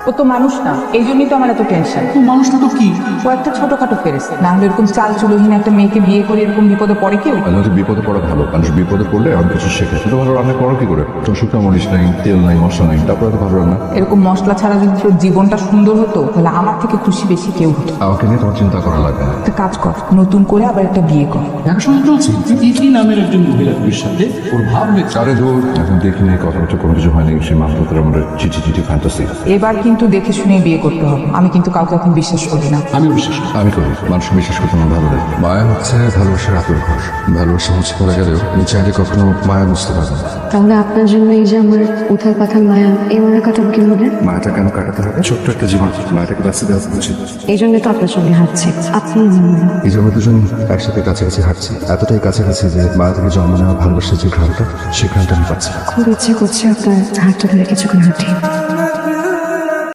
ও তো মানুষ না, এই জন্যই তো আমার এত টেনশন। মানুষটা তো কি? ও একটা ছোটখাটো ফেরেছে, না হলে এরকম চাল চুলোহীন একটা মেয়েকে বিয়ে করে এরকম বিপদে পড়ে কেউ? মাঝে মাঝে বিপদে পড়া ভালো, মানুষ বিপদে পড়লে অনেক কিছু শেখে। তো ভালো রান্না করো কি করে? তো শুকনো মরিচ নাই, তেল নাই, মশলা নাই, তারপরে তো ভালো রান্না। এরকম মশলা ছাড়া যদি তোর জীবনটা সুন্দর হতো তাহলে আমার থেকে খুশি বেশি কেউ হতো। আমাকে নিয়ে তোমার চিন্তা করা লাগবে না। একটা কাজ কর, নতুন করে আবার একটা বিয়ে কর। দেখাশোনা চলছে তিথি নামের একজন মহিলার সাথে ওর ভাব হয়েছে। আরে ধর, এখন দেখিনি কথাবার্তা কোনো কিছু হয়নি, সে মাত্র তোর আমাদের চিঠি চিঠি ফ্যান্টাসি। এবার কিন্তু দেখে শুনে বিয়ে করতে হবে, আমি কিন্তু কাউকে এখন বিশ্বাস করি না। আমি বিশ্বাস করি। আমি করি, মানুষ বিশ্বাস করতে আমার ভালো লাগে। মায়া হচ্ছে ভালোবাসার আতুর ঘর। ভালোবাসা মুছে পড়া গেলেও আমি চাইলে কখনো মায়া বুঝতে পারবো না। তাহলে আপনার জন্য এই যে আমার উঠার পাথার মায়া, এই মনে কাটাবো কিভাবে? মায়াটা কেন কাটাতে হবে? ছোট্ট একটা জীবন, মায়াটাকে বাঁচতে দেওয়া উচিত। এই জন্য তো আপনার সঙ্গে হাঁটছি। আপনি এই যে আমরা দুজন একসাথে কাছাকাছি হাঁটছি, এতটাই কাছাকাছি যে মায়া থেকে জন্ম নেওয়া ভালোবাসার যে ঘ্রাণটা, সেই ঘ্রাণটা আমি পাচ্ছি। খুব ইচ্ছে করছে আপনার হাতটা ধরে কিছুক্ষণ হাঁটি।